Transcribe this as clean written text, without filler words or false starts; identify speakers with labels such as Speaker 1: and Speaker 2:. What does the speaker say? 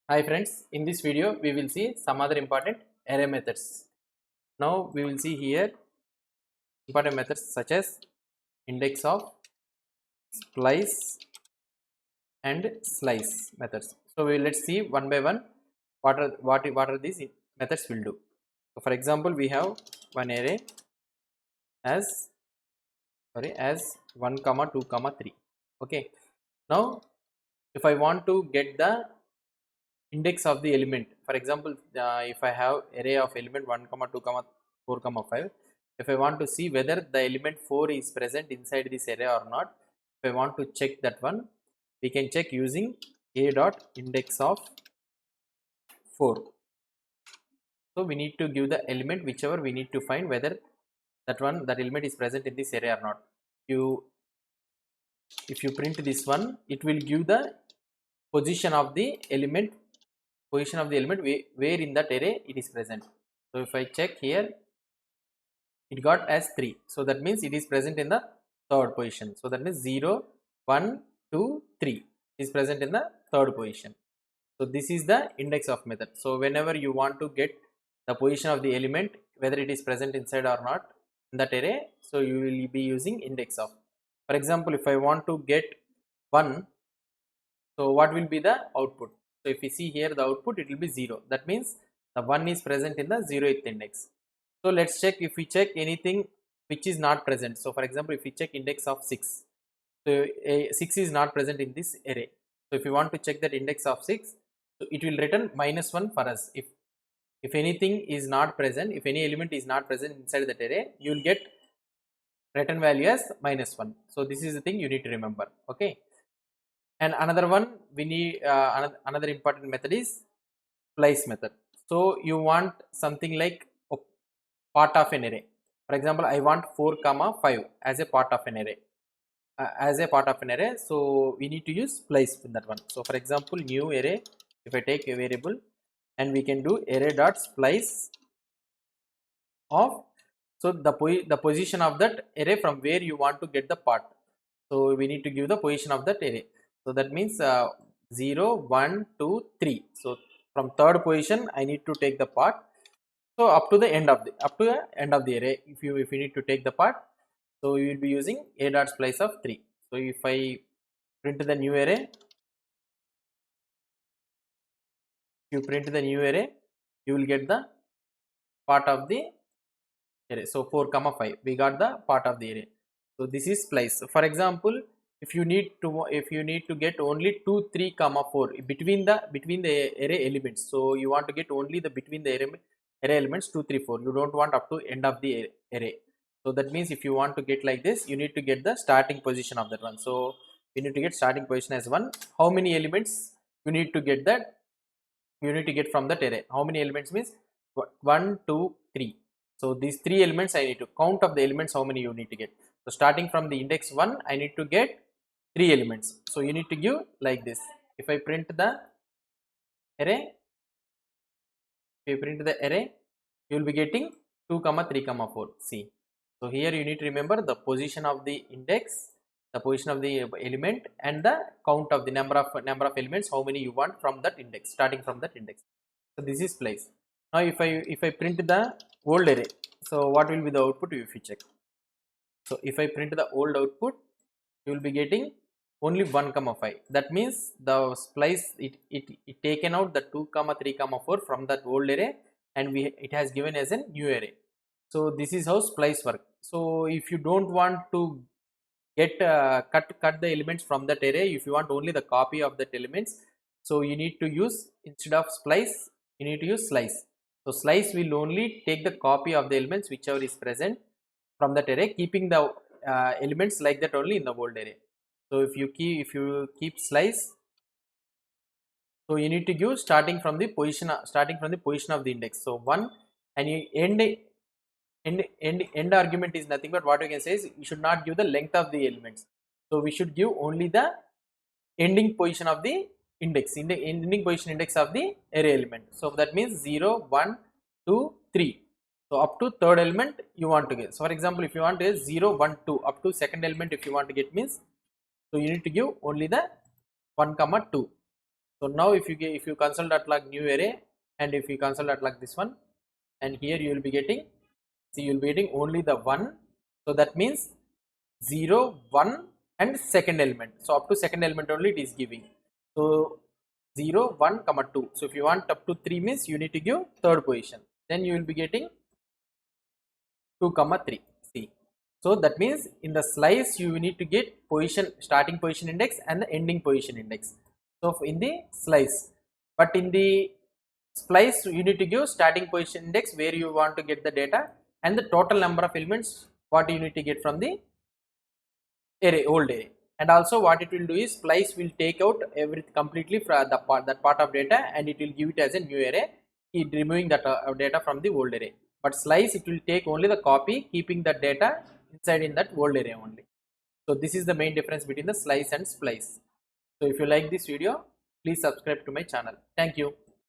Speaker 1: Hi friends, in this video we will see some other important array methods. Now we will see here important methods such as index of, splice and slice methods. So let's see one by one what are these methods will do. So for example, we have one array as as 1 comma 2 comma 3. Okay. Now if I want to get the index of the element, for example, if I have array of element 1 comma 2 comma 4 comma 5, if I want to see whether the element 4 is present inside this array or not, if I want to check that one, we can check using a dot index of 4. So we need to give the element whichever we need to find whether that element is present in this array or not. you if you print this one, it will give the position of the element where in that array it is present. So if I check here, it got as 3, so that means it is present in the third position. So that means 0 1 2 3 is present in the third position. So this is the index of method. So whenever you want to get the position of the element, whether it is present inside or not in that array, so you will be using index of. For example, if I want to get 1, so what will be the output? So if you see here the output, it will be 0. That means the 1 is present in the 0th index. So let's check if we check anything which is not present. So for example, if we check index of 6, so 6 is not present in this array. So if you want to check that index of 6, so it will return -1 for us. If anything is not present, if any element is not present inside that array, you will get return value as -1. So this is the thing you need to remember. Okay. And another one we need another important method is splice method. So you want something like a part of an array. For example, I want 4 comma 5 as a part of an array. So we need to use splice in that one. So for example, new array, if I take a variable, and we can do array dot splice of, so the position of that array from where you want to get the part. So we need to give the position of that array. So that means 0 1 2 3. So from third position I need to take the part. So up to the end of the array, if you need to take the part, so you will be using a dot splice of 3. So if I print the new array, you will get the part of the array. So 4 comma 5, we got the part of the array. So this is splice. For example, if you need to get only 2 3 comma 4 between the array elements, so you want to get only the between the array elements 2 3 4, you don't want up to end of the array. So that means if you want to get like this, you need to get the starting position of that one. So you need to get starting position as 1. How many elements you need to get that, you need to get from that array? How many elements means 1 2 3. So these 3 elements I need to count of the elements, how many you need to get. So starting from the index 1, I need to get 3 elements. So you need to give like this. If I print the array, you will be getting 2 comma 3 comma 4. See, so here you need to remember the position of the index, the position of the element, and the count of the number of elements, how many you want from that index, starting from that index. So this is place. Now if I print the old array, so what will be the output if you check? So if I print the old output, you will be getting only 1 comma 5. That means the splice it taken out the 2 comma 3 comma 4 from that old array, and it has given as a new array. So this is how splice work. So if you don't want to get cut the elements from that array, if you want only the copy of that elements, so you need to use, instead of splice, you need to use slice. So slice will only take the copy of the elements whichever is present from that array, keeping the elements like that only in the old array. So if you keep slice, so you need to give starting from the position of the index. So 1, and you end argument is nothing but what we can say is you should not give the length of the elements. So we should give only the ending position of the index, ending position index of the array element. So that means 0 1 2 3. So up to third element you want to get. So for example, if you want to get 0 1 2 up to second element, if you want to get means, so you need to give only the 1 comma 2. So now if you console.log new array, and if you console.log this one, and here you will be getting, see, you will be getting only the 1. So that means 0, 1 and second element. So up to second element only it is giving. So 0, 1, comma 2. So if you want up to 3 means you need to give third position. Then you will be getting 2, comma 3. See. So that means in the slice you need to get position, starting position index and the ending position index. So in the slice, but in the splice you need to give starting position index where you want to get the data, and the total number of elements what you need to get from the array, old array. And also what it will do is splice will take out everything completely from the that part of data, and it will give it as a new array, it removing that data from the old array. But slice, it will take only the copy, keeping the data inside in that old array only. So this is the main difference between the slice and splice. So if you like this video, please subscribe to my channel. Thank you.